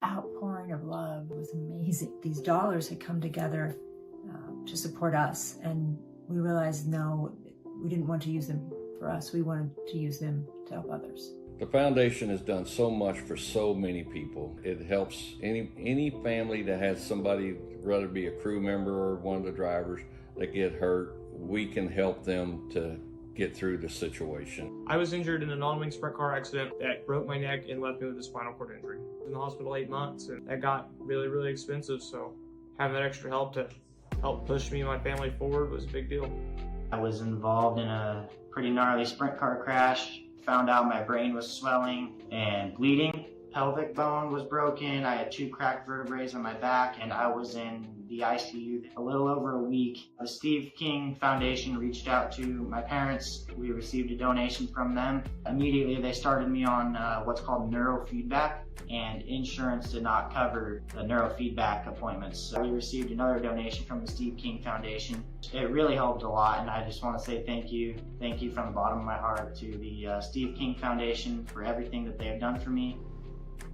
outpouring of love. It was amazing. These dollars had come together to support us, and we realized, no, we didn't want to use them for us. We wanted to use them to help others. The foundation has done so much for so many people. It helps any family that has somebody, whether it be a crew member or one of the drivers, that get hurt. We can help them to get through the situation. I was injured in an on-wing sprint car accident that broke my neck and left me with a spinal cord injury. I was in the hospital 8 months, and that got really, really expensive, so having that extra help to help push me and my family forward was a big deal. I was involved in a pretty gnarly sprint car crash. Found out my brain was swelling and bleeding. Pelvic bone was broken. I had 2 cracked vertebrae on my back, and I was in the ICU a little over a week. The Steve King Foundation reached out to my parents. We received a donation from them. Immediately they started me on what's called neurofeedback, and insurance did not cover the neurofeedback appointments. So we received another donation from the Steve King Foundation. It really helped a lot, and I just want to say thank you. Thank you from the bottom of my heart to the Steve King Foundation for everything that they have done for me.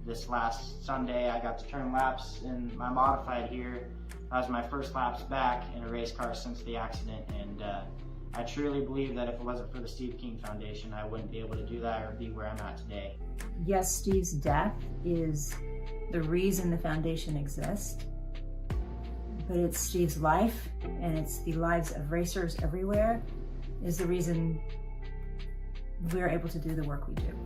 This last Sunday, I got to turn laps in my modified here. That was my first laps back in a race car since the accident, and I truly believe that if it wasn't for the Steve King Foundation, I wouldn't be able to do that or be where I'm at today. Yes, Steve's death is the reason the foundation exists, but it's Steve's life, and it's the lives of racers everywhere, is the reason we're able to do the work we do.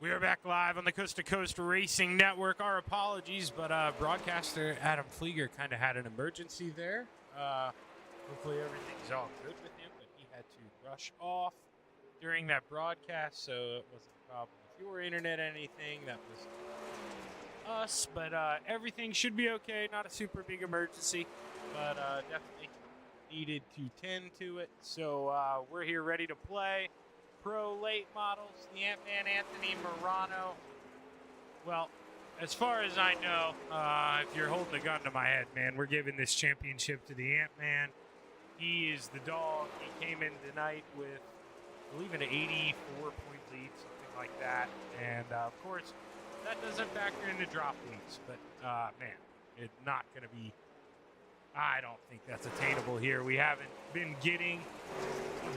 We are back live on the Coast to Coast Racing Network. Our apologies, but broadcaster Adam Flieger kind of had an emergency there. Hopefully everything's all good with him, but he had to rush off during that broadcast, so it wasn't a problem with your internet or anything. That was us, but everything should be okay. Not a super big emergency, but definitely needed to tend to it. So we're here ready to play. Pro late models, the Ant-Man Anthony Morano. Well, as far as I know, if you're holding a gun to my head, man, we're giving this championship to the Ant-Man. He is the dog. He came in tonight with, I believe, an 84-point lead, something like that. And, of course, that doesn't factor into drop leads. But, man, it's not going to be, I don't think that's attainable here. We haven't been getting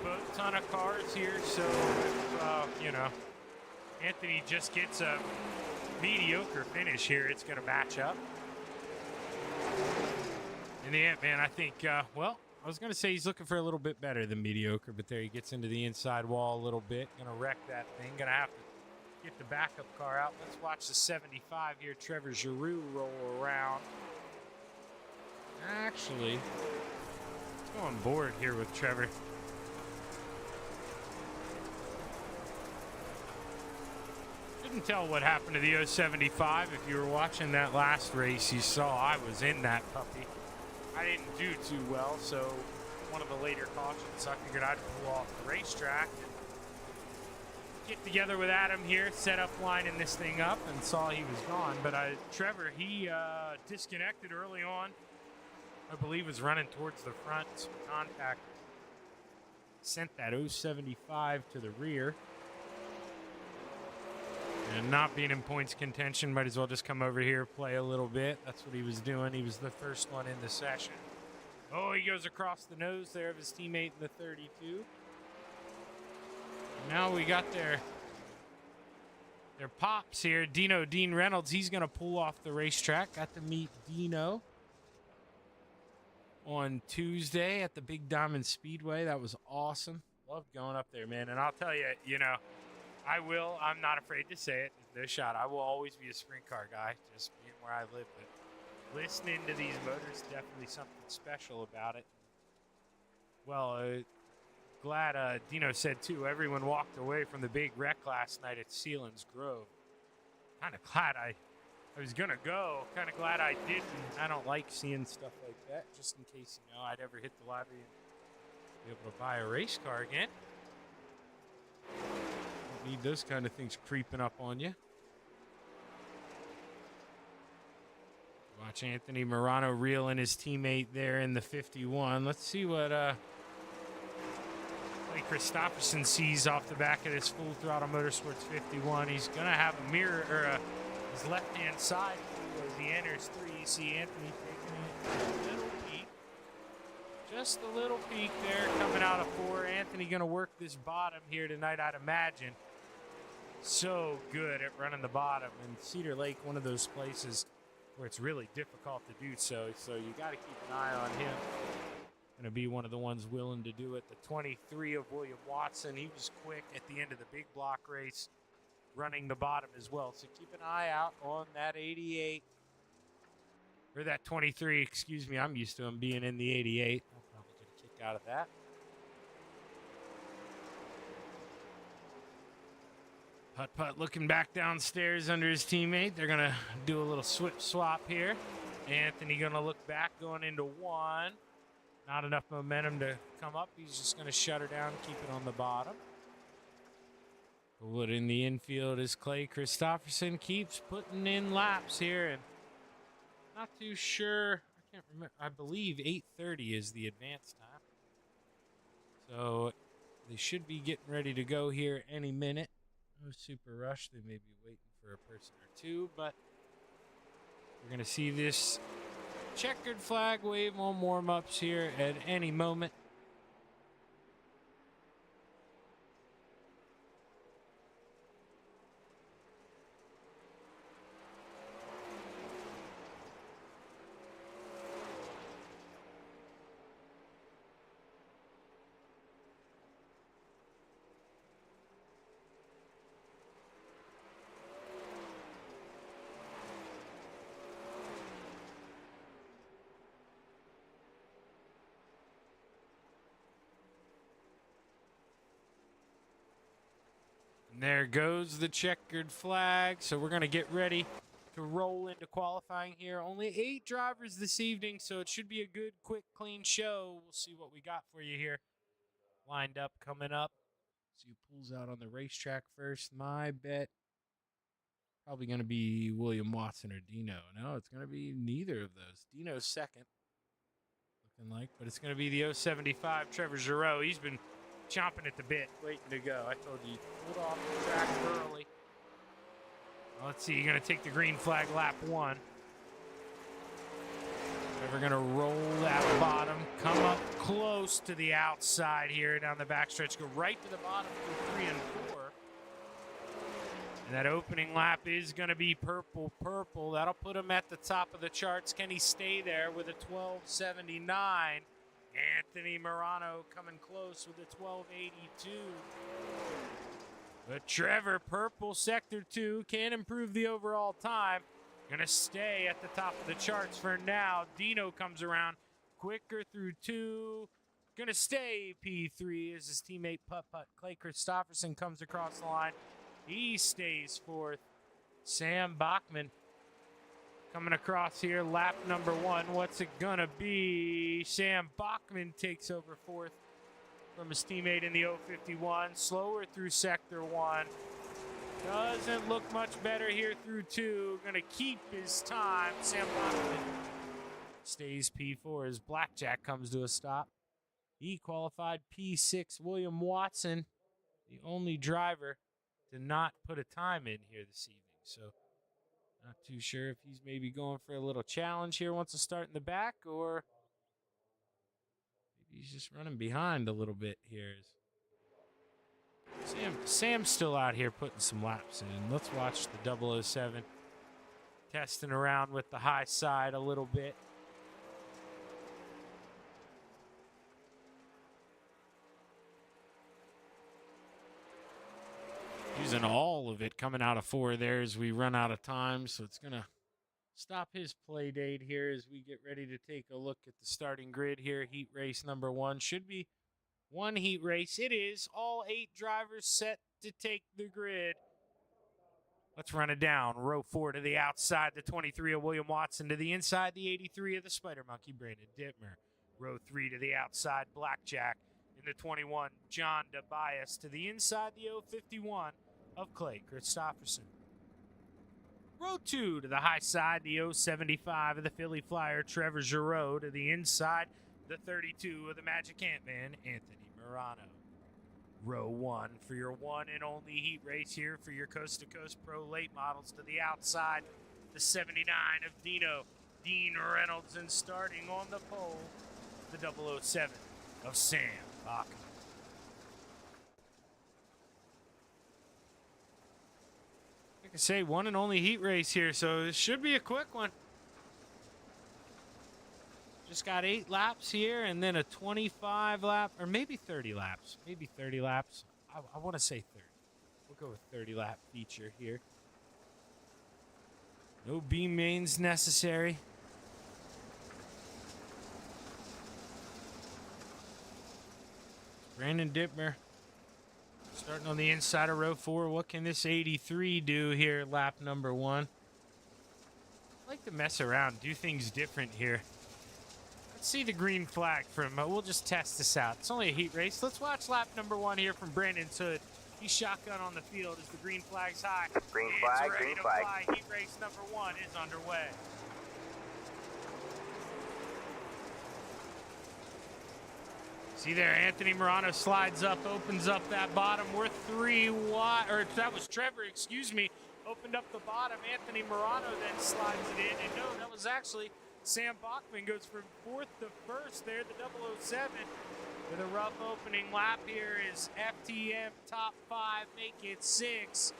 a ton of cars here, so you know, Anthony just gets a mediocre finish here, it's going to match up. In the end, man, I think, well, I was going to say he's looking for a little bit better than mediocre, but there he gets into the inside wall a little bit. Going to wreck that thing. Going to have to get the backup car out. Let's watch the 75 here, Trevor Giroux, roll around. Actually, let's go on board here with Trevor. Couldn't tell what happened to the 075. If you were watching that last race, you saw I was in that puppy. I didn't do too well, so one of the later cautions, I figured I'd pull off the racetrack and get together with Adam here, set up lining this thing up, and saw he was gone. But Trevor, he disconnected early on. I believe was running towards the front. Some contact sent that 075 to the rear. And not being in points contention, might as well just come over here, play a little bit. That's what he was doing. He was the first one in the session. Oh, he goes across the nose there of his teammate in the 32. Now we got their pops here. Dean Reynolds, he's going to pull off the racetrack. Got to meet Dino on Tuesday at the Big Diamond Speedway. That was awesome. Loved going up there, man. And I'll tell you, I'm not afraid to say it. No shot. I will always be a sprint car guy, just being where I live. But listening to these motors, definitely something special about it. Well, glad Dino said, too, everyone walked away from the big wreck last night at Sealands Grove. Kind of glad I was going to go. Kind of glad I didn't. I don't like seeing stuff like that, just in case, I'd ever hit the lottery and be able to buy a race car again. Don't need those kind of things creeping up on you. Watch Anthony Morano reel in his teammate there in the 51. Let's see what Christopherson sees off the back of this Full Throttle Motorsports 51. He's going to have a mirror, or his left-hand side as he enters 3. You see Anthony taking a little peek. Just a little peek there coming out of 4. Anthony going to work this bottom here tonight, I'd imagine. So good at running the bottom. And Cedar Lake, one of those places where it's really difficult to do so. So you got to keep an eye on him. Going to be one of the ones willing to do it. The 23 of William Watson, he was quick at the end of the big block race, running the bottom as well. So keep an eye out on that 88, or that 23, excuse me. I'm used to him being in the 88. I'll probably get a kick out of that. Putt looking back downstairs under his teammate. They're going to do a little swap here. Anthony going to look back going into 1. Not enough momentum to come up. He's just going to shut her down, keep it on the bottom. Wood in the infield is Clay Christopherson. Keeps putting in laps here, and not too sure. I can't remember. I believe 8:30 is the advance time. So they should be getting ready to go here any minute. No super rush. They may be waiting for a person or two, but we're going to see this checkered flag wave on warm-ups here at any moment. And there goes the checkered flag. So we're going to get ready to roll into qualifying here. Only 8 drivers this evening, so it should be a good, quick, clean show. We'll see what we got for you here. Lined up, coming up. See who pulls out on the racetrack first. My bet, probably going to be William Watson or Dino. No, it's going to be neither of those. Dino's second, looking like. But it's going to be the 075, Trevor Giroux. He's been chomping at the bit, waiting to go. I told you, pulled off the track early. Well, let's see, you're going to take the green flag lap 1. We're going to roll that bottom, come up close to the outside here down the backstretch, go right to the bottom through 3 and 4. And that opening lap is going to be purple. That'll put him at the top of the charts. Can he stay there with a 12.79? Anthony Morano coming close with a 12.82. But Trevor, purple sector 2, can improve the overall time. Gonna stay at the top of the charts for now. Dino comes around quicker through 2. Gonna stay P3 as his teammate Clay Christopherson comes across the line. He stays 4th. Sam Bachman coming across here, lap number 1. What's it gonna be? Sam Bachman takes over 4th from his teammate in the 051. Slower through sector 1. Doesn't look much better here through 2. Gonna keep his time. Sam Bachman stays P4 as Blackjack comes to a stop. He qualified P6. William Watson, the only driver did not put a time in here this evening. So not too sure if he's maybe going for a little challenge here, wants to start in the back, or maybe he's just running behind a little bit here. Sam's still out here putting some laps in. Let's watch the 007 testing around with the high side a little bit. Using all of it coming out of 4 there as we run out of time, so it's going to stop his play date here as we get ready to take a look at the starting grid here. Heat race number 1 should be one heat race. It is. All 8 drivers set to take the grid. Let's run it down. Row 4 to the outside, the 23 of William Watson. To the inside, the 83 of the Spider Monkey, Brandon Dittmer. Row 3 to the outside, Blackjack. In the 21, John DeBias. To the inside, the 051 of Clay Christopherson. Row 2 to the high side, the 075 of the Philly Flyer, Trevor Giroux. To the inside, the 32 of the Magic Ant-Man, Anthony Morano. Row 1 for your one and only heat race here for your Coast to Coast Pro late models. To the outside, the 79 of Dean Reynolds, and starting on the pole, the 007 of Sam Bachman. Like I say, one and only heat race here, so this should be a quick one. Just got 8 laps here, and then a 25 lap, or maybe 30 laps. Maybe 30 laps. I want to say 30. We'll go with 30 lap feature here. No beam mains necessary. Brandon Dittmer starting on the inside of row 4. What can this 83 do here, lap number 1? I like to mess around, do things different here. Let's see the green flag from, we'll just test this out. It's only a heat race. Let's watch lap number 1 here from Brandon's hood. He's shotgun on the field as the green flag's high. Green flag, green flag. Fly. Heat race number 1 is underway. See there, Anthony Morano slides up, opens up that bottom. We're 3 wide, or that was Trevor, excuse me, opened up the bottom. Anthony Morano then slides it in, and no, that was actually Sam Bachman. Goes from 4th to 1st there, the 007. With a rough opening lap here is FTM top 5, make it 6.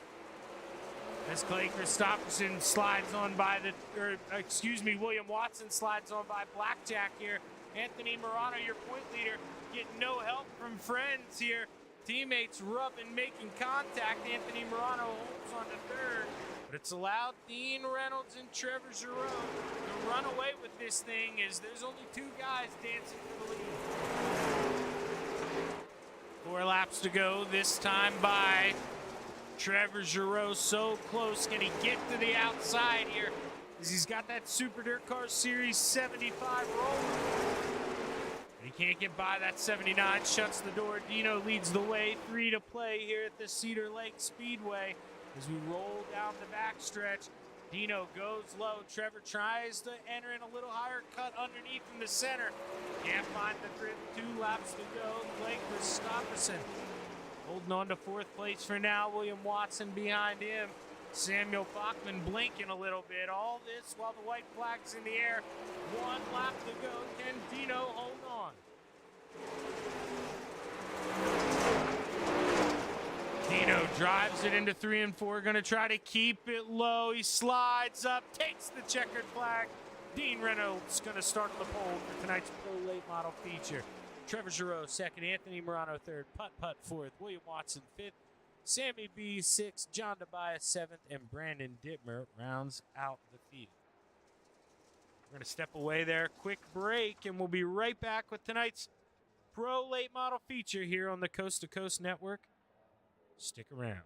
As Clay Christopherson slides on by William Watson slides on by Blackjack here. Anthony Morano, your point leader, getting no help from friends here. Teammates rubbing, making contact. Anthony Morano holds on to 3rd. But it's allowed Dean Reynolds and Trevor Giroux to run away with this thing, as there's only 2 guys dancing for the lead. 4 laps to go, this time by Trevor Giroux. So close. Can he get to the outside here? As he's got that Super Dirt Car Series 75 rolling. He can't get by that 79, shuts the door. Dino leads the way, 3 to play here at the Cedar Lake Speedway. As we roll down the backstretch, Dino goes low. Trevor tries to enter in a little higher cut underneath in the center. Can't find the grip, 2 laps to go. Blake Christopherson holding on to 4th place for now. William Watson behind him. Samuel Bachman blinking a little bit. All this while the white flag's in the air. 1 lap to go. Can Dino hold on? Dino drives it into 3 and 4. Going to try to keep it low. He slides up, takes the checkered flag. Dean Reynolds going to start on the pole for tonight's Pro Late Model feature. Trevor Giroux 2nd, Anthony Morano 3rd, Putt 4th, William Watson 5th. Sammy B 6th, John DeBias 7th, and Brandon Dittmer rounds out the field. We're going to step away there, quick break, and we'll be right back with tonight's Pro Late Model feature here on the Coast to Coast Network. Stick around.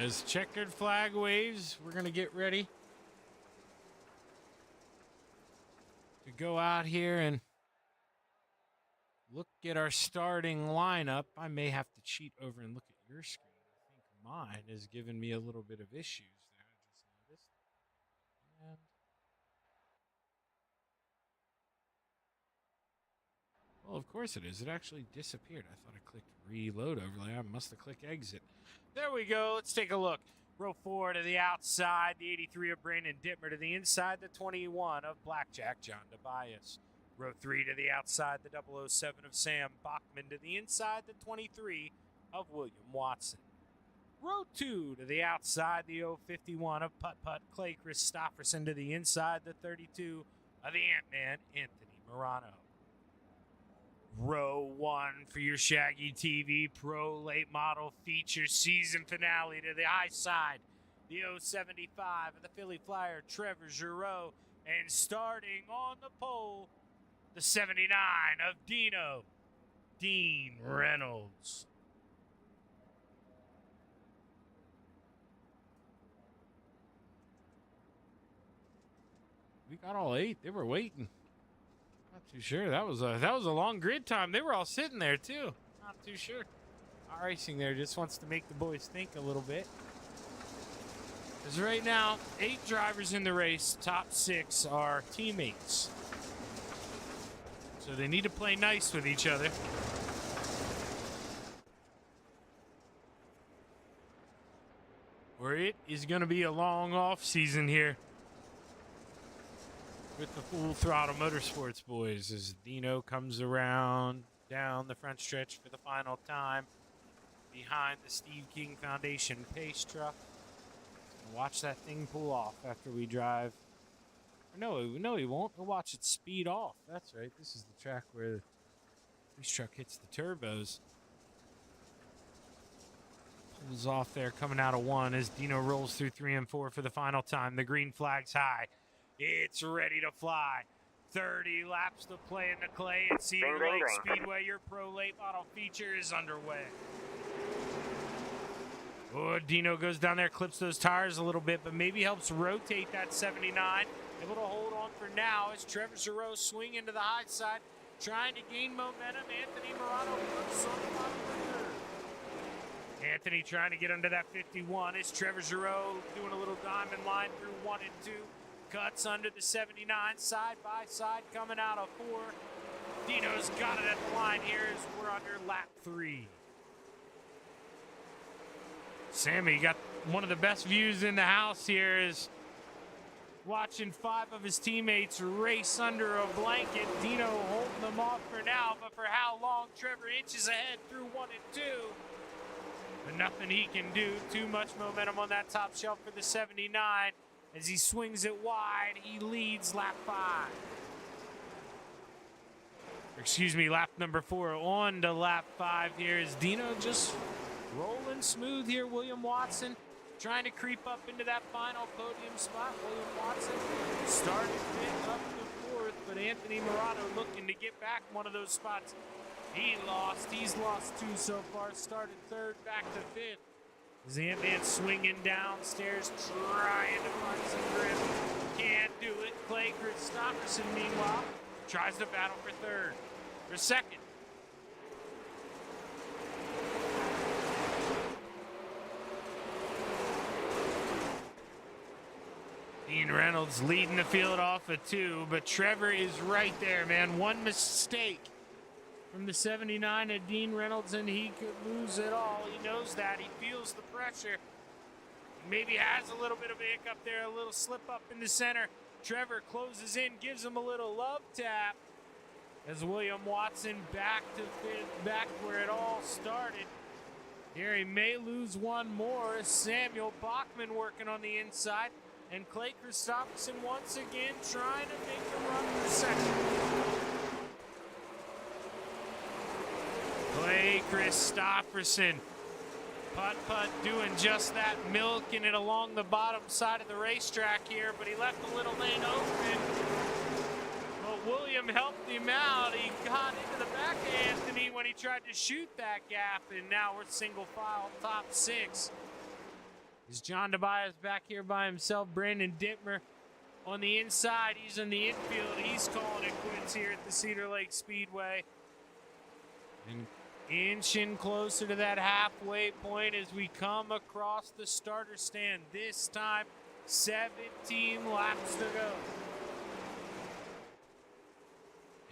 As checkered flag waves, we're going to get ready to go out here and look at our starting lineup. I may have to cheat over and look at your screen. I think mine is giving me a little bit of issues there, I just noticed. And well, of course it is. It actually disappeared. I thought I clicked reload overlay. I must have clicked exit. There we go. Let's take a look. Row 4 to the outside, the 83 of Brandon Dittmer. To the inside, the 21 of Blackjack, John Tobias. Row 3 to the outside, the 007 of Sam Bachman. To the inside, the 23 of William Watson. Row 2 to the outside, the 051 of Putt Putt Clay Christopherson. To the inside, the 32 of the Ant-Man, Anthony Morano. Row 1 for your Shaggy TV Pro Late Model Feature Season Finale. To the high side, the 075 of the Philly Flyer, Trevor Giroux. And starting on the pole, the 79 of Dean Reynolds. We got all 8. They were waiting. Not too sure. That was a long grid time. They were all sitting there too. Not too sure. Our racing there just wants to make the boys think a little bit. Because right now, 8 drivers in the race. Top 6 are teammates. So they need to play nice with each other. Or it is going to be a long off season here with the Full Throttle Motorsports boys as Dino comes around down the front stretch for the final time behind the Steve King Foundation pace truck. Watch that thing pull off after we drive. No, he won't. He'll watch it speed off. That's right. This is the track where the police truck hits the turbos. Pulls off there coming out of 1 as Dino rolls through 3 and 4 for the final time. The green flag's high. It's ready to fly. 30 laps to play in the clay at Cedar Lake Speedway. Your Pro Late Model Feature is underway. Oh, Dino goes down there, clips those tires a little bit, but maybe helps rotate that 79. Able to hold on for now as Trevor Giroux swing into the high side, trying to gain momentum. Anthony Morano looks on the bottom of the curve. Anthony trying to get under that 51 as Trevor Giroux doing a little diamond line through 1 and 2. Cuts under the 79, side by side, coming out of 4. Dino's got it at the line here as we're under lap 3. Sammy got one of the best views in the house here is watching 5 of his teammates race under a blanket. Dino holding them off for now, but for how long? Trevor inches ahead through 1 and 2. But nothing he can do. Too much momentum on that top shelf for the 79. As he swings it wide, he leads lap 5. Excuse me, lap number 4. On to lap 5 here is Dino just rolling smooth here. William Watson trying to creep up into that final podium spot. William Watson started fifth up to 4th, but Anthony Morano looking to get back one of those spots. He's lost 2 so far. Started 3rd, back to 5th. As Ant-Man swinging downstairs, trying to find some grip. Can't do it. Clay Christopherson, meanwhile, tries to battle for 3rd. For 2nd. Dean Reynolds leading the field off of 2, but Trevor is right there, man. One mistake from the 79 of Dean Reynolds, and he could lose it all. He knows that. He feels the pressure. Maybe has a little bit of a hiccup there, a little slip up in the center. Trevor closes in, gives him a little love tap as William Watson back to 5th, back where it all started. Here he may lose one more. Samuel Bachman working on the inside, and Clay Christopherson once again trying to make the run for 2nd. Clay Christopherson, putt doing just that, milking it along the bottom side of the racetrack here, but he left a little lane open. But William helped him out. He got into the back of Anthony when he tried to shoot that gap, and now we're single file top 6. Is John Tobias back here by himself? Brandon Dittmer on the inside. He's in the infield. He's calling it quits here at the Cedar Lake Speedway. And inching closer to that halfway point as we come across the starter stand. This time, 17 laps to go.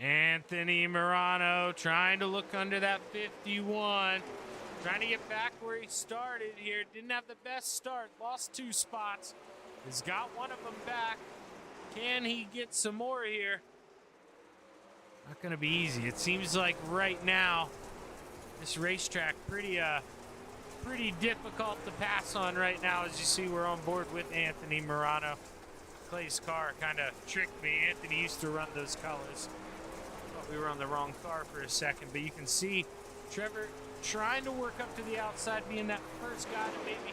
Anthony Morano trying to look under that 51. Trying to get back where he started here. Didn't have the best start. Lost 2 spots. Has got one of them back. Can he get some more here? Not going to be easy. It seems like right now, this racetrack pretty difficult to pass on right now. As you see, we're on board with Anthony Morano. Clay's car kind of tricked me. Anthony used to run those colors. Thought we were on the wrong car for a second, but you can see Trevor trying to work up to the outside, being that first guy to maybe,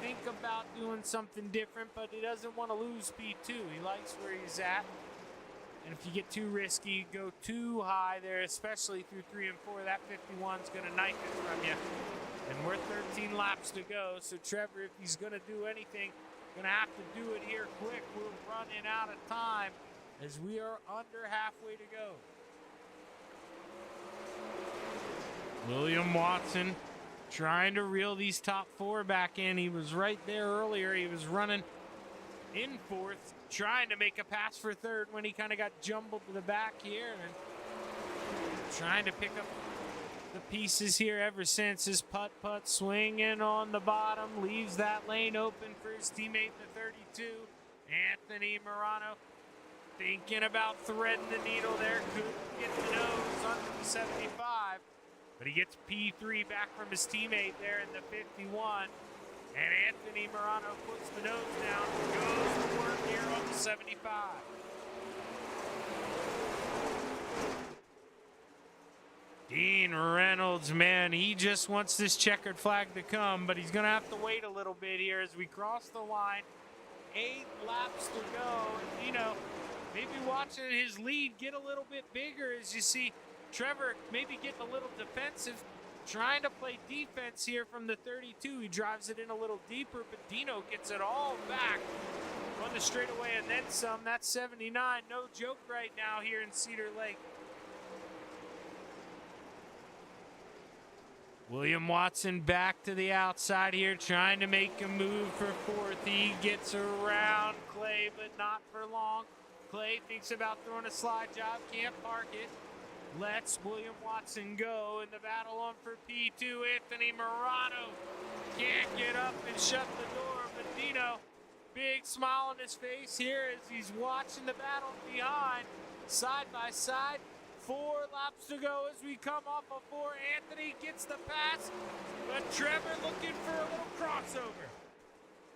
think about doing something different, but he doesn't want to lose P2. He likes where he's at. And if you get too risky, go too high there, especially through 3 and 4, that 51's going to knife it from you. And we're 13 laps to go, so Trevor, if he's going to do anything, going to have to do it here quick. We're running out of time as we are under halfway to go. William Watson trying to reel these top 4 back in. He was right there earlier. He was running in 4th, trying to make a pass for 3rd when he kind of got jumbled to the back here, and trying to pick up the pieces here ever since. His putt swinging on the bottom, leaves that lane open for his teammate, the 32, Anthony Morano. Thinking about threading the needle there, couldn't get the nose under the 75, but he gets P3 back from his teammate there in the 51. And Anthony Morano puts the nose down, goes to work here on the 75. Dean Reynolds, man, he just wants this checkered flag to come, but he's going to have to wait a little bit here as we cross the line. 8 laps to go. And, maybe watching his lead get a little bit bigger as you see Trevor maybe getting a little defensive, trying to play defense here from the 32. He drives it in a little deeper, but Dino gets it all back on the straightaway and then some. That's 79. No joke right now here in Cedar Lake. William Watson back to the outside here, trying to make a move for 4th. He gets around Clay, but not for long. Clay thinks about throwing a slide job, can't park it. Lets William Watson go in the battle on for P2. Anthony Morano can't get up and shut the door, but Dino, big smile on his face here as he's watching the battle behind, side by side. 4 laps to go as we come off of 4. Anthony gets the pass, but Trevor looking for a little crossover.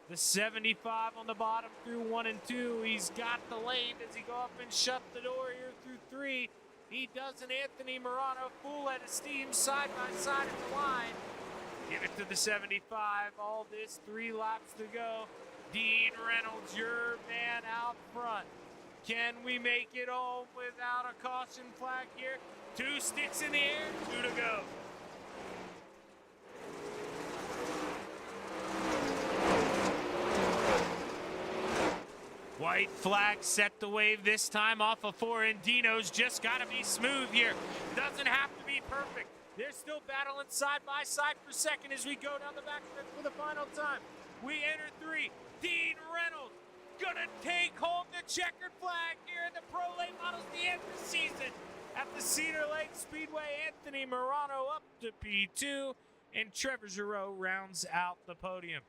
The 75 on the bottom through 1 and 2. He's got the lane as he go up and shut the door here through 3. He does an Anthony Morano full head of steam side by side at the line. Give it to the 75. All this 3 laps to go. Dean Reynolds, your man out front. Can we make it home without a caution flag here? 2 sticks in the air, 2 to go. White flag set the wave this time off of 4, and Dino's just got to be smooth here. Doesn't have to be perfect. They're still battling side by side for second as we go down the backstretch for the final time. We enter 3. Dean Reynolds gonna take home the checkered flag here in the Pro Late Models, the end of the season at the Cedar Lake Speedway. Anthony Morano up to P2, and Trevor Giroux rounds out the podium.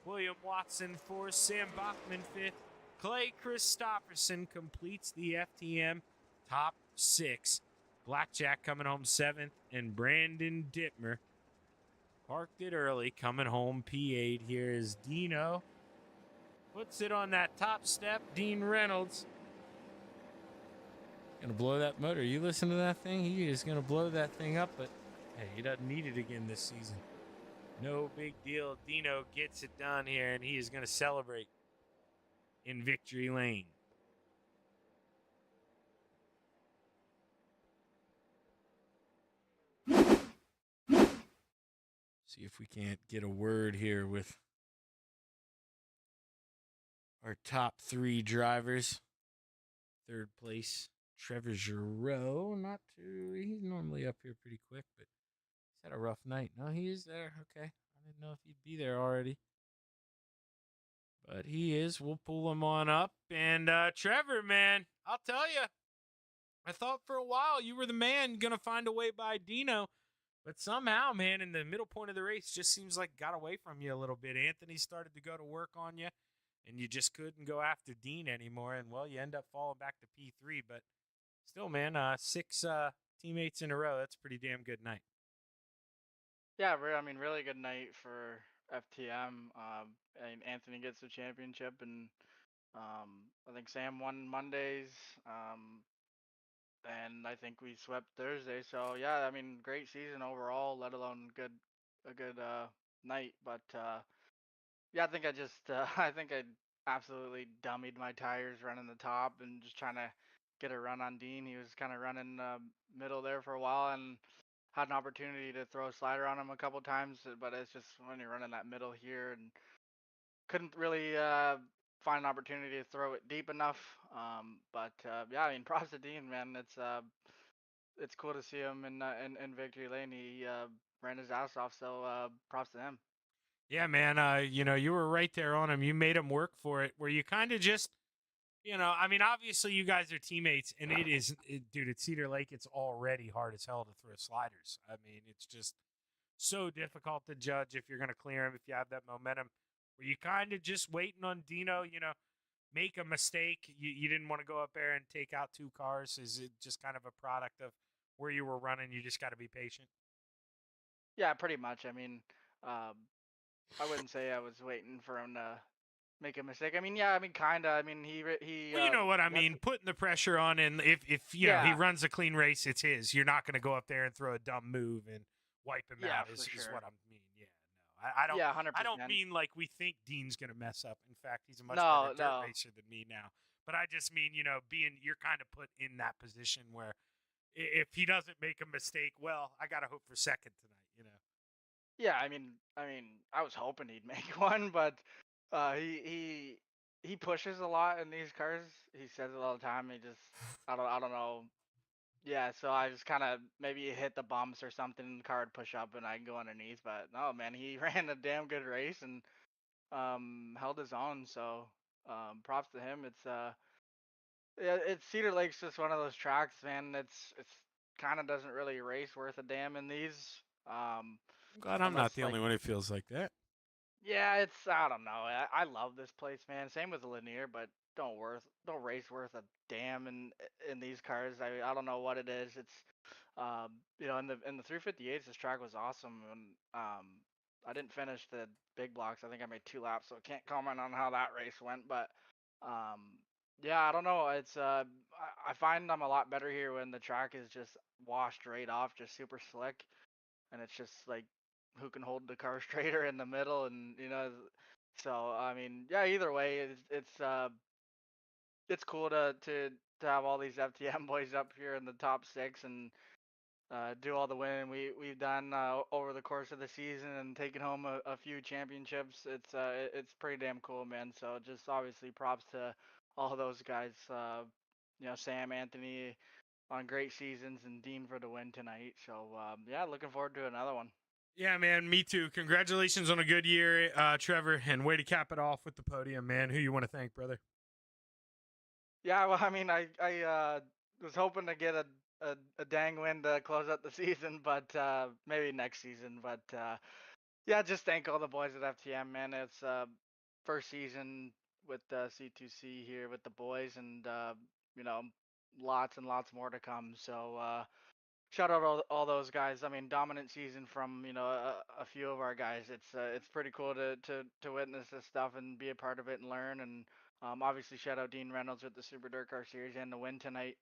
William Watson 4th, Sam Bachman 5th. Clay Christopherson completes the FTM top 6. Blackjack coming home 7th, and Brandon Dittmer parked it early, coming home P8. Here is Dino. Puts it on that top step. Dean Reynolds gonna blow that motor. You listen to that thing? He is gonna blow that thing up, but hey, he doesn't need it again this season. No big deal. Dino gets it done here, and he is gonna celebrate in victory lane. See if we can't get a word here with our top 3 drivers. Third place, Trevor Giroux. Not too. He's normally up here pretty quick, but he's had a rough night. No, he is there. Okay, I didn't know if he'd be there already, but he is. We'll pull him on up. And Trevor, man, I'll tell you, I thought for a while you were the man gonna find a way by Dino. But somehow, man, in the middle point of the race, just seems like got away from you a little bit. Anthony started to go to work on you, and you just couldn't go after Dean anymore. And, well, you end up falling back to P3. But still, man, 6 teammates in a row. That's a pretty damn good night. Yeah, I mean, really good night for FTM. And Anthony gets the championship, and I think Sam won Mondays. And I think we swept Thursday. So yeah, I mean, great season overall, let alone a good night. But yeah, I think I just I think I absolutely dummied my tires running the top and just trying to get a run on Dean. He was kind of running middle there for a while and had an opportunity to throw a slider on him a couple times, but it's just when you're running that middle here and couldn't really find an opportunity to throw it deep enough. But yeah, I mean, props to Dean, man. It's cool to see him in victory lane. He ran his ass off, so props to him. Yeah, man, you were right there on him. You made him work for it, where you kind of just, I mean, obviously you guys are teammates, and dude, at Cedar Lake, it's already hard as hell to throw sliders. I mean, it's just so difficult to judge if you're going to clear him, if you have that momentum. Were you kind of just waiting on Dino, make a mistake? You didn't want to go up there and take out 2 cars? Is it just kind of a product of where you were running? You just got to be patient? Yeah, pretty much. I mean, um, I wouldn't say I was waiting for him to make a mistake. I mean, yeah, I mean, kinda. I mean, he Well, you know what I left mean. Putting the pressure on, and if he Yeah, runs a clean race, it's his. You're not going to go up there and throw a dumb move and wipe him yeah, out. for Is sure. what I mean. Yeah, no, I don't. Yeah, I don't 100%. mean like we think Dean's going to mess up. In fact, he's a much better No, dirt no. racer than me now. But I just mean, you're kind of put in that position where if he doesn't make a mistake, well, I got to hope for second tonight. Yeah, I was hoping he'd make one, but uh, he he he pushes a lot in these cars. He says it all the time. I don't know. Yeah, so I just kind of maybe hit the bumps or something. The car would push up and I can go underneath. But no, man, he ran a damn good race and held his own. So props to him. Yeah, it's Cedar Lake's just one of those tracks, man. It's kind of doesn't really race worth a damn in these. Um, I'm glad I'm unless not the like only one who feels like that. Yeah, I don't know. I love this place, man. Same with Lanier, but don't race worth a damn in these cars. I don't know what it is. It's in the 358s this track was awesome and I didn't finish the big blocks. I think I made 2 laps, so I can't comment on how that race went, but yeah, I don't know. I find I'm a lot better here when the track is just washed right off, just super slick and it's just like who can hold the car straighter in the middle and so I mean yeah, either way it's cool to have all these FTM boys up here in the top 6 and do all the winning we've done over the course of the season and taking home a few championships. It's pretty damn cool, man. So just obviously props to all those guys, Sam, Anthony on great seasons and Dean for the win tonight. So yeah, looking forward to another one. Yeah, man, me too. Congratulations on a good year, Trevor, and way to cap it off with the podium, man. Who you want to thank, brother? Yeah, well, I mean, I was hoping to get a dang win to close out the season, but maybe next season. But yeah, just thank all the boys at FTM, man. It's first season with C2C here with the boys, and you know, lots and lots more to come. So shout out all those guys. I mean, dominant season from a few of our guys. It's pretty cool to witness this stuff and be a part of it and learn. And obviously, shout out Dean Reynolds with the Super Dirt Car Series and the win tonight.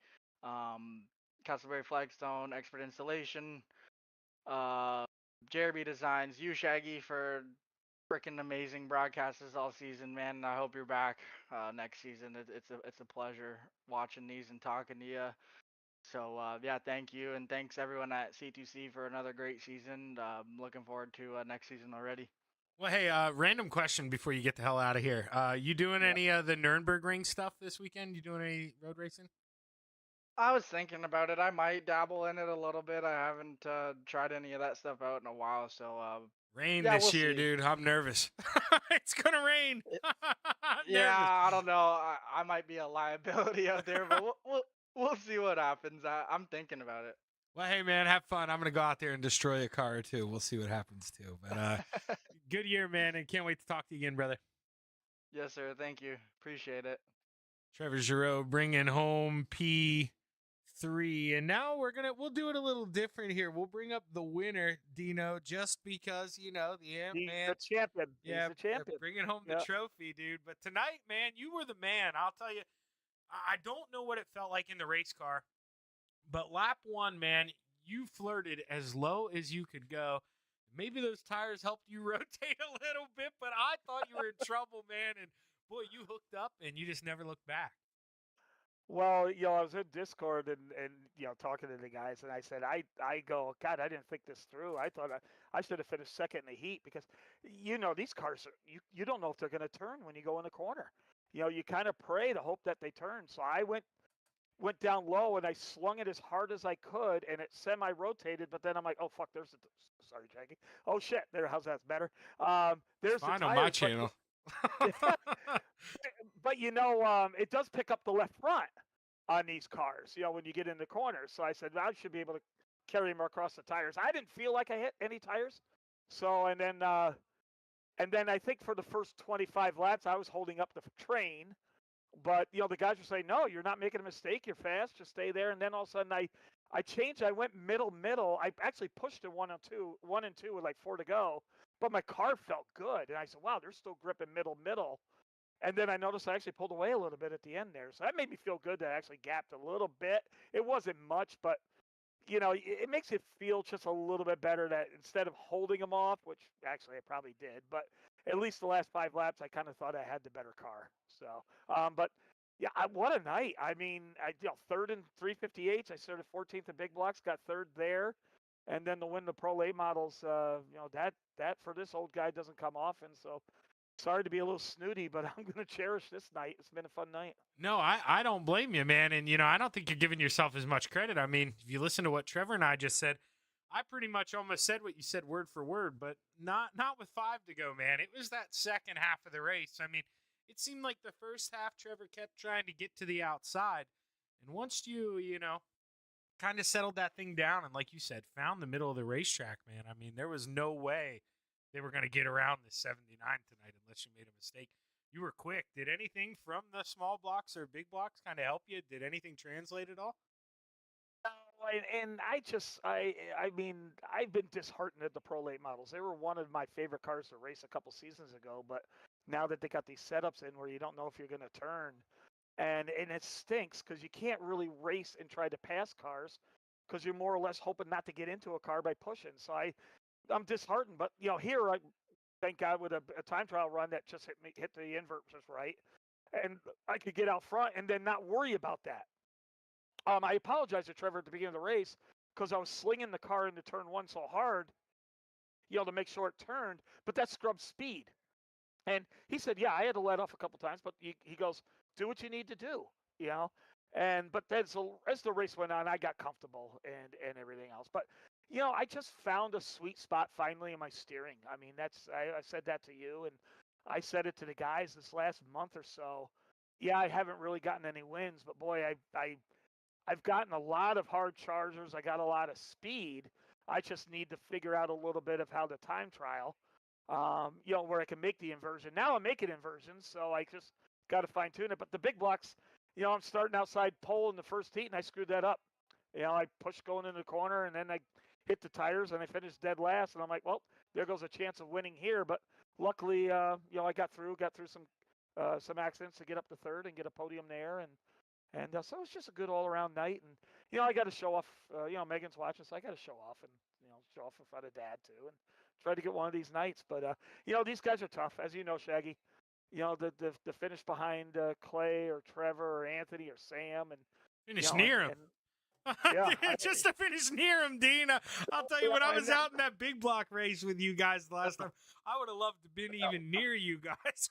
Castleberry Flagstone Expert Installation. Uh, Jeremy Designs. You Shaggy for freaking amazing broadcasters all season, man. I hope you're back next season. It's a pleasure watching these and talking to you. So yeah, thank you, and thanks everyone at C2C for another great season. Looking forward to next season already. Well, hey, random question before you get the hell out of here. You doing Yep. any of the Nürburgring stuff this weekend? You doing any road racing? I was thinking about it. I might dabble in it a little bit. I haven't tried any of that stuff out in a while, so Rain yeah, this we'll year, see. dude. I'm nervous. It's gonna rain. I'm Yeah, nervous. I don't know. I might be a liability out there, but we'll see what happens. I'm thinking about Well, hey, man, have fun. I'm gonna go out there and destroy a car or two. We'll see what happens too. But it. good year, man, and can't wait to talk to you again, brother. Yes, sir. Thank you. Appreciate it. Trevor Giroux bringing home P3, and now we'll do it a little different here. We'll bring up the winner, Dino, just because the Amp He's Man. the champion. Yeah, He's the champion. bringing home the Yeah. trophy, dude. But tonight, man, you were the man. I'll tell you. I don't know what it felt like in the race car, but lap 1, man, you flirted as low as you could go. Maybe those tires helped you rotate a little bit, but I thought you were in trouble, man. And boy, you hooked up and you just never looked back. Well, I was in Discord and talking to the guys, and I said, I go, God, I didn't think this through. I thought I should have finished second in the heat because, these cars you don't know if they're going to turn when you go in the corner. You kind of pray to hope that they turn. So I went down low and I slung it as hard as I could, and it semi-rotated. But then I'm like, oh fuck, sorry, Jackie. Oh shit, how's that better? There's Fine the on tires, my channel. but it does pick up the left front on these cars, when you get in the corners. So I said, I should be able to carry them across the tires. I didn't feel like I hit any tires. So, and then I think for the first 25 laps, I was holding up the train. But, the guys were saying, no, you're not making a mistake. You're fast. Just stay there. And then all of a sudden I changed. I went middle. I actually pushed to 1 and 2 with like 4 to go. But my car felt good. And I said, wow, they're still gripping middle. And then I noticed I actually pulled away a little bit at the end there. So that made me feel good that I actually gapped a little bit. It wasn't much, but, it makes it feel just a little bit better that instead of holding them off, which actually I probably did, but at least the last 5 laps, I kind of thought I had the better car. So, but yeah, what a night. I mean, third in 358s. I started 14th in big blocks, got third there. And then to win the Pro Late models, that for this old guy doesn't come often. So sorry to be a little snooty, but I'm going to cherish this night. It's been a fun night. No, I don't blame you, man. And, I don't think you're giving yourself as much credit. I mean, if you listen to what Trevor and I just said, I pretty much almost said what you said word for word, but not with 5 to go, man. It was that second half of the race. I mean, it seemed like the first half Trevor kept trying to get to the outside. And once you kind of settled that thing down and, like you said, found the middle of the racetrack, man, I mean, there was no way they were going to get around the 79 tonight unless you made a mistake. You were quick. Did anything from the small blocks or big blocks kind of help you? Did anything translate at all? And I mean, I've been disheartened at the Pro Late models. They were one of my favorite cars to race a couple seasons ago, but now that they got these setups in where you don't know if you're going to turn, and it stinks because you can't really race and try to pass cars because you're more or less hoping not to get into a car by pushing. So I'm disheartened, but here I thank God with a time trial run that just hit the invert just right, and I could get out front and then not worry about that. I apologized to Trevor at the beginning of the race because I was slinging the car into turn 1 so hard, to make sure it turned, but that scrubbed speed. And he said, yeah, I had to let off a couple times, but he goes, do what you need to do, but then as the race went on, I got comfortable and everything else. But, I just found a sweet spot finally in my steering. I mean, I said that to you, and I said it to the guys this last month or so. Yeah, I haven't really gotten any wins, but boy, I've gotten a lot of hard chargers. I got a lot of speed. I just need to figure out a little bit of how the time trial, where I can make the inversion. Now I'm making inversions, so I just got to fine tune it. But the big blocks, I'm starting outside pole in the first heat, and I screwed that up. I pushed going into the corner, and then I hit the tires, and I finished dead last. And I'm like, well, there goes a chance of winning here. But luckily, I got through some accidents to get up to third and get a podium there, and so it was just a good all-around night. And I got to show off. Megan's watching, so I got to show off and show off in front of Dad too, and try to get one of these nights. But these guys are tough, as you know, Shaggy. The finish behind Clay or Trevor or Anthony or Sam, and Finish near him. Yeah, Just to finish near him, Dean. I'll tell you, when I was out in that big block race with you guys the last time, I would have loved to been even near you guys.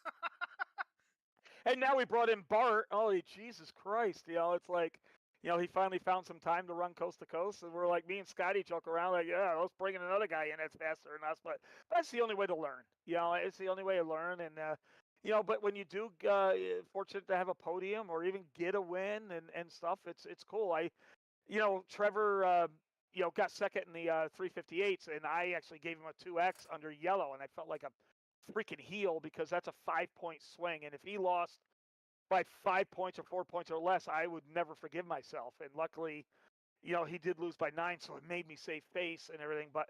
and now we brought in Bart. Holy Jesus Christ! It's like, he finally found some time to run coast to coast, and we're like, me and Scotty joke around like, yeah, let's bring in another guy in that's faster than us. But that's the only way to learn. It's the only way to learn, and but when you do, fortunate to have a podium or even get a win and stuff, it's cool. Trevor, got second in the 358s, and I actually gave him a 2X under yellow, and I felt like a freaking heel because that's a 5-point swing, and if he lost by 5 points or 4 points or less, I would never forgive myself. And luckily, he did lose by 9, so it made me save face and everything. But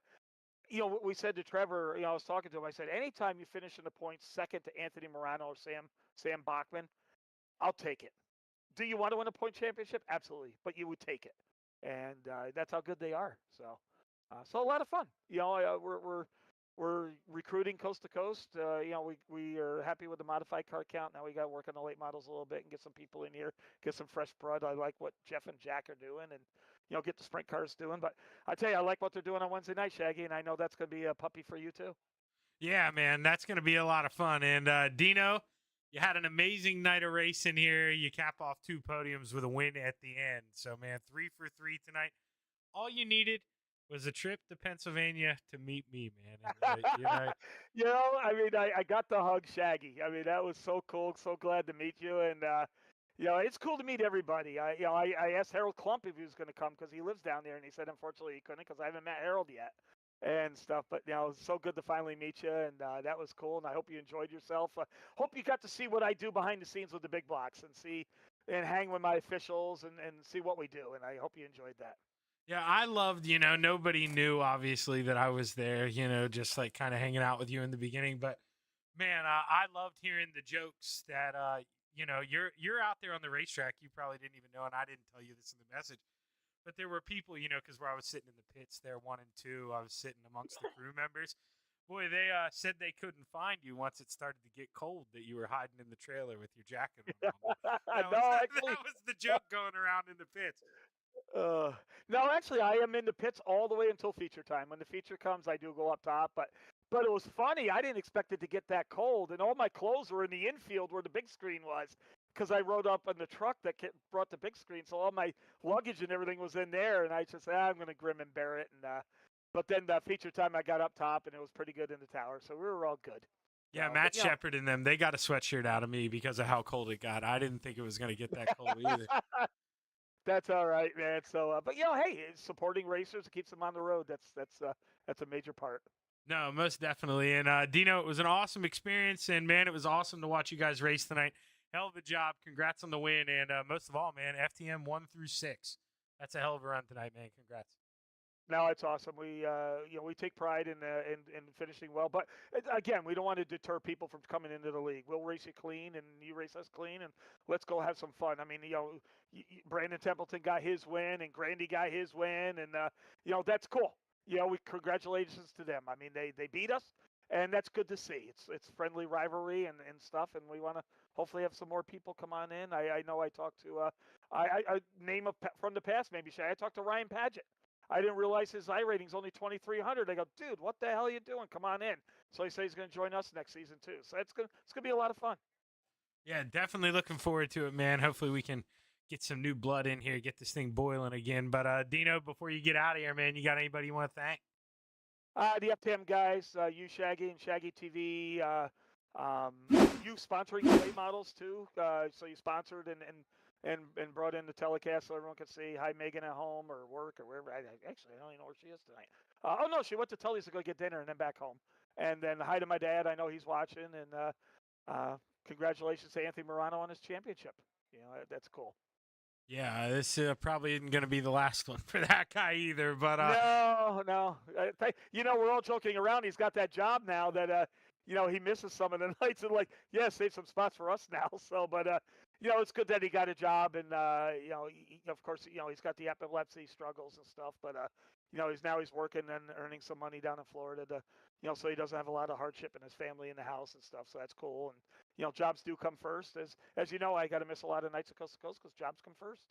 what we said to Trevor, I was talking to him. I said, anytime you finish in the points second to Anthony Morano or Sam Bachman, I'll take it. Do you want to win a point championship? Absolutely, but you would take it, and that's how good they are. So a lot of fun. We're recruiting coast to coast. We are happy with the modified car count. Now we got to work on the late models a little bit and get some people in here, get some fresh blood. I like what Jeff and Jack are doing, and get the sprint cars doing. But I tell you, I like what they're doing on Wednesday night, Shaggy, and I know that's going to be a puppy for you too. Yeah, man, that's going to be a lot of fun. And Dino, you had an amazing night of racing here. You cap off 2 podiums with a win at the end. So, man, 3 for 3 tonight. All you needed was a trip to Pennsylvania to meet me, man. And, I got the hug, Shaggy. I mean, that was so cool. So glad to meet you. And, it's cool to meet everybody. I asked Harold Klump if he was going to come because he lives down there, and he said, unfortunately, he couldn't because I haven't met Harold yet and stuff. But, it's so good to finally meet you, and that was cool. And I hope you enjoyed yourself. Hope you got to see what I do behind the scenes with the big blocks and hang with my officials and see what we do. And I hope you enjoyed that. Yeah, I loved, nobody knew, obviously, that I was there, just like kind of hanging out with you in the beginning. But, man, I loved hearing the jokes that, you're out there on the racetrack. You probably didn't even know, and I didn't tell you this in the message. But there were people, because where I was sitting in the pits there, 1 and 2, I was sitting amongst the crew members. Boy, they said they couldn't find you once it started to get cold, that you were hiding in the trailer with your jacket on. That was the joke going around in the pits. No, actually, I am in the pits all the way until feature time. When the feature comes, I do go up top. But it was funny. I didn't expect it to get that cold, and all my clothes were in the infield where the big screen was, because I rode up on the truck that brought the big screen. So all my luggage and everything was in there, and I just said, I'm going to grim and bear it. And but then the feature time, I got up top, and it was pretty good in the tower. So we were all good. Yeah, Matt Shepard and them, they got a sweatshirt out of me because of how cold it got. I didn't think it was going to get that cold either. That's all right, man. So, but hey, supporting racers, it keeps them on the road. That's a major part. No, most definitely. And Dino, it was an awesome experience, and man, it was awesome to watch you guys race tonight. Hell of a job. Congrats on the win, and most of all, man, FTM 1 through 6. That's a hell of a run tonight, man. Congrats. No, it's awesome. We we take pride in finishing well, but again, we don't want to deter people from coming into the league. We'll race you clean, and you race us clean, and let's go have some fun. I mean, Brandon Templeton got his win, and Grandy got his win, and that's cool. We congratulations to them. I mean, they beat us, and that's good to see. It's friendly rivalry and stuff, and we want to hopefully have some more people come on in. I know I talked to I name from the past maybe Shay. I talked to Ryan Paget. I didn't realize his I rating's only 2,300. I go, dude, what the hell are you doing? Come on in. So he says he's going to join us next season too. So it's gonna be a lot of fun. Yeah, definitely looking forward to it, man. Hopefully we can get some new blood in here, get this thing boiling again. But Dino, before you get out of here, man, you got anybody you want to thank? The FTM guys, you Shaggy and ShaggyTV, you sponsoring late models too. So you sponsored and brought in the telecast so everyone could see. Hi, Megan at home or work or wherever. I don't even know where she is tonight. Oh no, she went to Tully's to go get dinner and then back home. And then hi to my dad. I know he's watching. And congratulations to Anthony Morano on his championship. That's cool. Yeah, this probably isn't going to be the last one for that guy either. But no. We're all joking around. He's got that job now that he misses some of the nights and save some spots for us now. So, but it's good that he got a job and of course he's got the epilepsy struggles and stuff. But he's working and earning some money down in Florida to so he doesn't have a lot of hardship in his family in the house and stuff. So that's cool. And jobs do come first. As you know, I got to miss a lot of nights at coast to coast because jobs come first.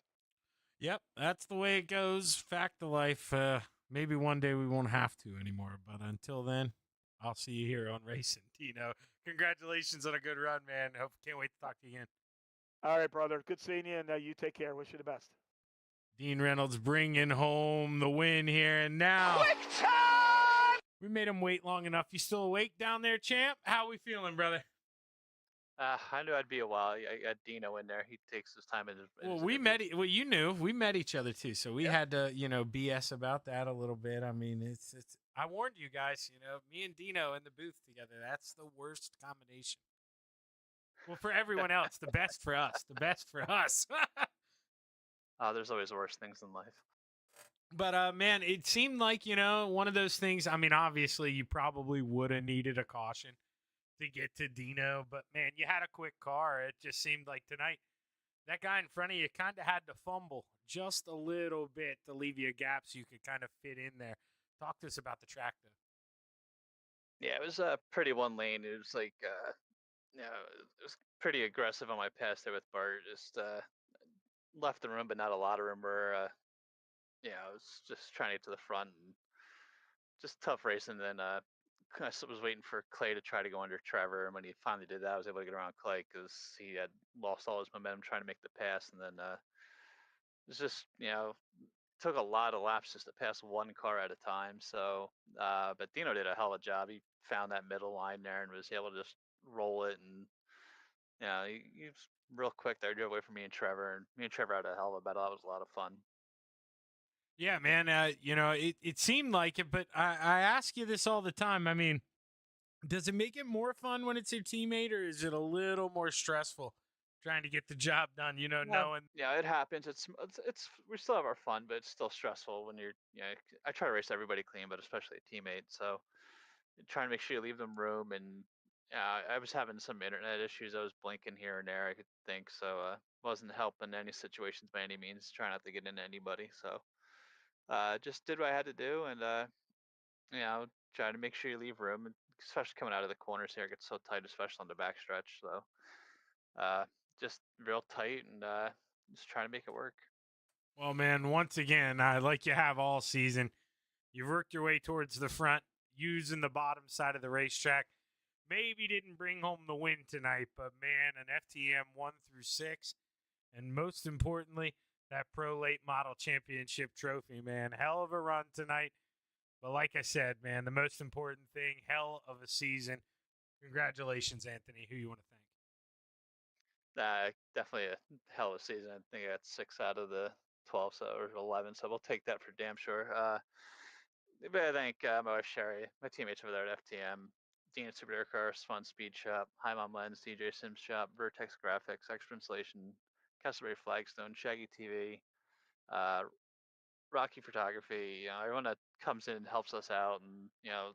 Yep, that's the way it goes. Fact of life. Maybe one day we won't have to anymore, but until then, I'll see you here on Racing. Tino, congratulations on a good run, man. Can't wait to talk to you again. All right, brother. Good seeing you, and you take care. Wish you the best. Dean Reynolds bringing home the win here, and now we made him wait long enough. You still awake down there, champ? How we feeling, brother? I knew I'd be a while. I got Dino in there. He takes his time in his. Well, you knew we met each other too, so we had to, BS about that a little bit. I mean, it's. I warned you guys, me and Dino in the booth together. That's the worst combination. Well, for everyone else, the best for us. The best for us. There's always worse things in life. But man, it seemed like one of those things. I mean, obviously, you probably would have needed a caution to get to Dino, but man, you had a quick car. It just seemed like tonight that guy in front of you kind of had to fumble just a little bit to leave you a gap so you could kind of fit in there. Talk to us about the track, though. Yeah, it was pretty one lane. It was like, it was pretty aggressive on my pass there with Bart. Just left the room, but not a lot of room. Where I was just trying to get to the front and just tough racing. Then I was waiting for Clay to try to go under Trevor, and when he finally did that, I was able to get around Clay because he had lost all his momentum trying to make the pass, and then it was just took a lot of laps just to pass one car at a time. So, but Dino did a hell of a job. He found that middle line there and was able to just roll it, and he was real quick there. Drove away from me and Trevor, and me and Trevor had a hell of a battle. That was a lot of fun. Yeah, man. It seemed like it, but I ask you this all the time. I mean, does it make it more fun when it's your teammate, or is it a little more stressful trying to get the job done? Knowing. Yeah, it happens. It's we still have our fun, but it's still stressful when you're. I try to race everybody clean, but especially a teammate. So trying to make sure you leave them room. And I was having some internet issues. I was blinking here and there. I could think so. Wasn't helping any situations by any means. Trying not to get into anybody. So just did what I had to do, and try to make sure you leave room, especially coming out of the corners here. It gets so tight, especially on the back stretch. So just real tight, and just trying to make it work. Well, man, once again, like you have all season, you've worked your way towards the front, using the bottom side of the racetrack. Maybe didn't bring home the win tonight, but man, an FTM 1 through 6, and most importantly, that Pro Late Model Championship trophy, man. Hell of a run tonight. But like I said, man, the most important thing, hell of a season. Congratulations, Anthony. Who you want to thank? Definitely a hell of a season. I think I got 6 out of the 12, or 11, so we'll take that for damn sure. But I thank my wife Sherry, my teammates over there at FTM, Dean at Super Air Cars, Fun Speed Shop, Hi Mom Lens, DJ Sims Shop, Vertex Graphics, Extra Installation, Castleberry Flagstone, ShaggyTV, Rocky Photography. Everyone that comes in and helps us out, and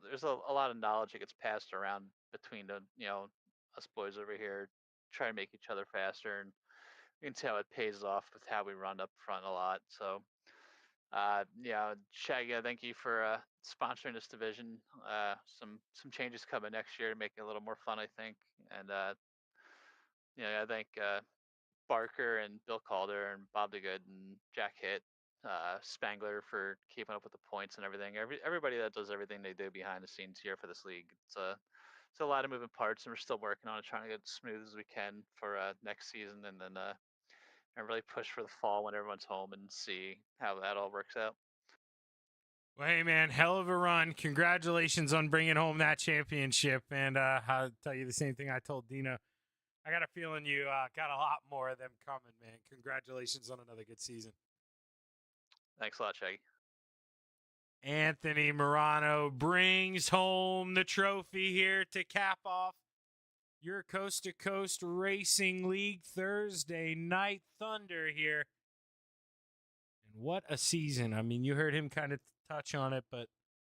there's a lot of knowledge that gets passed around between the us boys over here, trying to make each other faster, and you can see how it pays off with how we run up front a lot. So Shaggy, thank you for sponsoring this division. Some changes coming next year to make it a little more fun, I think. And I thank Barker and Bill Calder and Bob DeGood and Jack Hitt, Spangler for keeping up with the points and everything. Everybody that does everything they do behind the scenes here for this league. It's a lot of moving parts, and we're still working on it, trying to get as smooth as we can for next season, and then and really push for the fall when everyone's home and see how that all works out. Well, hey, man, hell of a run. Congratulations on bringing home that championship. And I'll tell you the same thing I told Dino. I got a feeling you got a lot more of them coming, man. Congratulations on another good season. Thanks a lot, Shaggy. Anthony Morano brings home the trophy here to cap off your Coast to Coast Racing League Thursday Night Thunder here. And what a season. I mean, you heard him kind of touch on it, but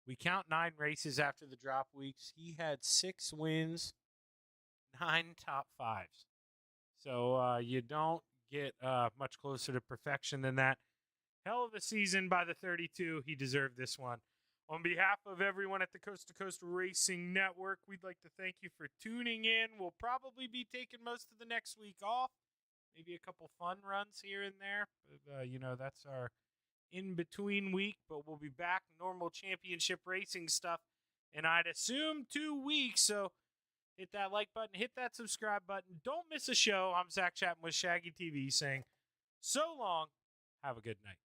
we count 9 races after the drop weeks. He had 6 wins, 9 top 5s. So you don't get much closer to perfection than that. Hell of a season by the 32. He deserved this one. On behalf of everyone at the Coast to Coast Racing Network, we'd like to thank you for tuning in. We'll probably be taking most of the next week off. maybe a couple fun runs here and there. But, that's our in-between week, but we'll be back normal championship racing stuff, and I'd assume 2 weeks. So hit that like button, hit that subscribe button. Don't miss a show. I'm Zach Chapman with ShaggyTV saying so long. Have a good night.